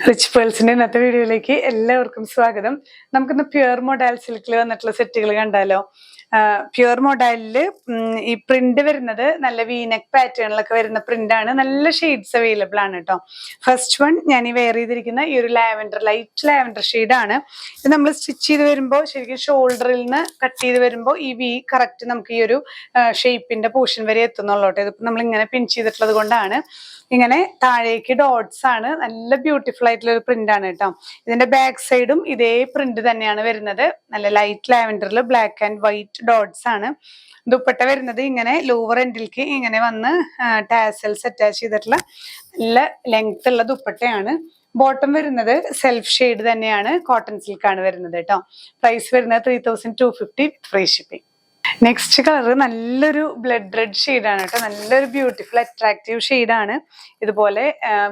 Rich പേൾസിന്റെ ഇന്നത്തെ വീഡിയോയിലേക്ക് എല്ലാവർക്കും സ്വാഗതം. നമുക്കിന്ന് പ്യുർ മൊഡാൽ സിൽക്കിൽ വന്നിട്ടുള്ള സെറ്റുകൾ കണ്ടാലോ. പ്യുർ മൊഡാലില് ഈ പ്രിന്റ് വരുന്നത് നല്ല വീനെക്ക് പാറ്റേണിലൊക്കെ വരുന്ന പ്രിന്റ് ആണ്. നല്ല ഷെയ്ഡ്സ് അവൈലബിൾ ആണ് കേട്ടോ. ഫസ്റ്റ് വൺ ഞാൻ ഈ വെയർ ചെയ്തിരിക്കുന്ന ഈ ഒരു ലൈറ്റ് ലാവൻഡർ ഷെയ്ഡാണ്. ഇത് നമ്മൾ സ്റ്റിച്ച് ചെയ്ത് വരുമ്പോൾ ശരിക്കും ഷോൾഡറിൽ നിന്ന് കട്ട് ചെയ്ത് വരുമ്പോൾ ഈ വി കറക്റ്റ് നമുക്ക് ഈ ഒരു ഷേപ്പിന്റെ പോർഷൻ വരെ എത്തുന്നുള്ളൂ. ഇതിപ്പോ നമ്മൾ ഇങ്ങനെ പിൻ ചെയ്തിട്ടുള്ളത് കൊണ്ടാണ് ഇങ്ങനെ താഴേക്ക് ഡോട്ട്സ് ആണ്. നല്ല ബ്യൂട്ടിഫുൾ ആയിട്ടുള്ള ഒരു പ്രിന്റ് ആണ് കേട്ടോ. ഇതിന്റെ ബാക്ക് സൈഡും ഇതേ പ്രിന്റ് തന്നെയാണ് വരുന്നത്. നല്ല ലൈറ്റ് ലാവൻഡറിൽ ബ്ലാക്ക് ആൻഡ് വൈറ്റ് ഡോട്ട്സ് ആണ്. ദുപ്പട്ട വരുന്നത് ഇങ്ങനെ ലോവർ എൻഡിലേക്ക് ഇങ്ങനെ വന്ന് ടാസൽസ് അറ്റാച്ച് ചെയ്തിട്ടുള്ള നല്ല ലെങ്ത് ഉള്ള ദുപ്പട്ടയാണ്. ബോട്ടം വരുന്നത് സെൽഫ് ഷെയ്ഡ് തന്നെയാണ്, കോട്ടൺ സിൽക്ക് ആണ് വരുന്നത് കേട്ടോ. പ്രൈസ് വരുന്നത് 3250 ഫ്രീ ഷിപ്പിംഗ്. നെക്സ്റ്റ് കളർ നല്ലൊരു ബ്ലഡ് റെഡ് ഷെയ്ഡാണ് കേട്ടോ. നല്ലൊരു ബ്യൂട്ടിഫുൾ അട്രാക്റ്റീവ് ഷെയ്ഡാണ്. ഇതുപോലെ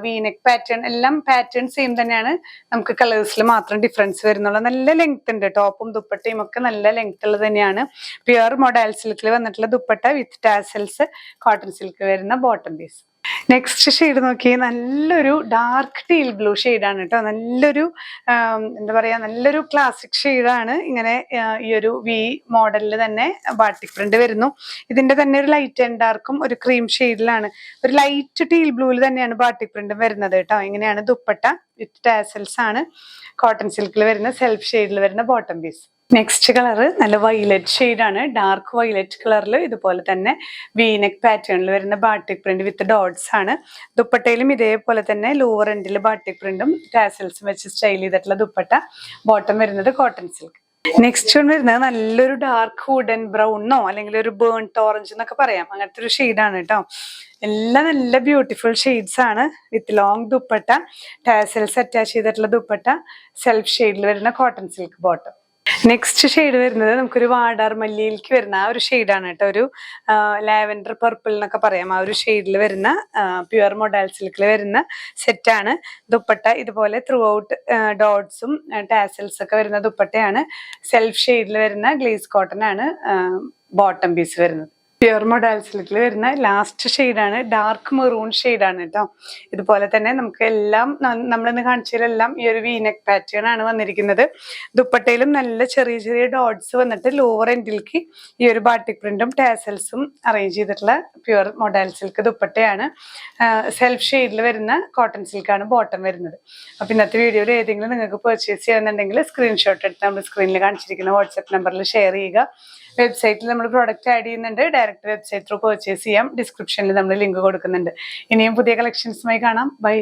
വീനെക്ക് പാറ്റേൺ, എല്ലാം പാറ്റേൺ സെയിം തന്നെയാണ്, നമുക്ക് കളേഴ്സിൽ മാത്രം ഡിഫറൻസ് വരുന്നുള്ളൂ. നല്ല ലെങ്ത് ഉണ്ട്, ടോപ്പും ദുപ്പട്ടയും ഒക്കെ നല്ല ലെങ്ത് ഉള്ളത് തന്നെയാണ്. പ്യുർ മൊഡാൽ സിൽക്കിൽ വന്നിട്ടുള്ള ദുപ്പട്ട വിത്ത് ടാസൽസ്, കോട്ടൺ സിൽക്ക് വരുന്ന ബോട്ടം പീസ്. നെക്സ്റ്റ് ഷെയ്ഡ് നോക്കി, നല്ലൊരു ഡാർക്ക് ടീൽ ബ്ലൂ ഷെയ്ഡാണ് കേട്ടോ. നല്ലൊരു എന്താ പറയാ, നല്ലൊരു ക്ലാസിക് ഷെയ്ഡാണ്. ഇങ്ങനെ ഈ ഒരു വി മോഡലിൽ തന്നെ ബാട്ടിക് പ്രിന്റ് വരുന്നു. ഇതിന്റെ തന്നെ ഒരു ലൈറ്റ് ആൻഡ് ഡാർക്കും ഒരു ക്രീം ഷെയ്ഡിലാണ്, ഒരു ലൈറ്റ് ടീൽ ബ്ലൂവിൽ തന്നെയാണ് ബാട്ടിക് പ്രിന്റ് വരുന്നത് കേട്ടോ. ഇങ്ങനെയാണ് ദുപ്പട്ട വിത്ത് ടാസൽസ് ആണ്, കോട്ടൺ സിൽക്കിൽ വരുന്ന സെൽഫ് ഷെയ്ഡിൽ വരുന്ന ബോട്ടം പീസ്. നെക്സ്റ്റ് കളർ നല്ല വൈലറ്റ് ഷെയ്ഡാണ്, ഡാർക്ക് വൈലറ്റ് കളറിൽ ഇതുപോലെ തന്നെ വീനെക്ക് പാറ്റേണിൽ വരുന്ന ബാട്ടിക് പ്രിന്റ് വിത്ത് ഡോട്ട്സ് ആണ്. ദുപ്പട്ടയിലും ഇതേപോലെ തന്നെ ലോവർ എൻഡിൽ ബാട്ടിക് പ്രിന്റും ടാസൽസും വെച്ച് സ്റ്റൈൽ ചെയ്തിട്ടുള്ള ദുപ്പട്ട. ബോട്ടം വരുന്നത് കോട്ടൺ സിൽക്ക്. നെക്സ്റ്റ് വൺ വരുന്നത് നല്ലൊരു ഡാർക്ക് വുഡൻ ബ്രൗണോ അല്ലെങ്കിൽ ഒരു ബേൺട്ട് ഓറഞ്ച് എന്നൊക്കെ പറയാം, അങ്ങനത്തെ ഒരു ഷെയ്ഡാണ് കേട്ടോ. എല്ലാം നല്ല ബ്യൂട്ടിഫുൾ ഷെയ്ഡ്സ് ആണ് with long dupatta, tassels attach ചെയ്തിട്ടുള്ള ദുപ്പട്ട, സെൽഫ് ഷെയ്ഡിൽ വരുന്ന cotton silk bottom. Next shade വരുന്നത് നമുക്കൊരു വാടാർ മല്ലിയിലേക്ക് വരുന്ന ആ ഒരു ഷെയ്ഡാണ് കേട്ടോ. ഒരു ലാവൻഡർ പർപ്പിൾ എന്നൊക്കെ പറയാം, ആ ഒരു ഷെയ്ഡിൽ വരുന്ന പ്യുർ മൊഡാൽ സിൽക്കിൽ വരുന്ന സെറ്റാണ്. ദുപ്പട്ട ഇതുപോലെ ത്രൂ ഔട്ട് ഡോട്ട്സും ടാസൽസ് ഒക്കെ വരുന്ന ദുപ്പട്ടയാണ്. സെൽഫ് ഷെയ്ഡിൽ വരുന്ന ഗ്ലേസ് കോട്ടൺ ആണ് ബോട്ടം പീസ് വരുന്നത്. പ്യുർ മൊഡാൽ സിൽക്കിൽ വരുന്ന ലാസ്റ്റ് ഷെയ്ഡാണ് ഡാർക്ക് മെറൂൺ ഷെയ്ഡാണ് കേട്ടോ. ഇതുപോലെ തന്നെ നമുക്ക് എല്ലാം നമ്മളിന്ന് കാണിച്ചതിലെല്ലാം ഈ ഒരു വീനെക്ക് പാറ്റേൺ ആണ് വന്നിരിക്കുന്നത്. ദുപ്പട്ടയിലും നല്ല ചെറിയ ചെറിയ ഡോട്ട്സ് വന്നിട്ട് ലോവർ എൻഡിലേക്ക് ഈ ഒരു ബാട്ടിക് പ്രിന്റും ടാസൽസും അറേഞ്ച് ചെയ്തിട്ടുള്ള പ്യുർ മൊഡാൽ സിൽക്ക് ദുപ്പട്ടയാണ്. സെൽഫ് ഷെയ്ഡിൽ വരുന്ന കോട്ടൺ സിൽക്കാണ് ബോട്ടം വരുന്നത്. അപ്പൊ ഇന്നത്തെ വീഡിയോയിൽ ഏതെങ്കിലും നിങ്ങൾക്ക് പർച്ചേസ് ചെയ്യുന്നുണ്ടെങ്കിൽ സ്ക്രീൻഷോട്ട് എടുത്ത് നമ്മൾ സ്ക്രീനിൽ കാണിച്ചിരിക്കുന്ന വാട്സ്ആപ്പ് നമ്പറിൽ ഷെയർ ചെയ്യുക. വെബ്സൈറ്റിൽ നമ്മൾ പ്രോഡക്റ്റ് ആഡ് ചെയ്യുന്നുണ്ട്, ഡയറക്റ്റ് വെബ്സൈറ്റ് ത്രൂ പർച്ചേസ് ചെയ്യാം. ഡിസ്ക്രിപ്ഷനിൽ നമ്മൾ ലിങ്ക് കൊടുക്കുന്നുണ്ട്. ഇനിയും പുതിയ കളക്ഷൻസുമായി കാണാം. ബൈ.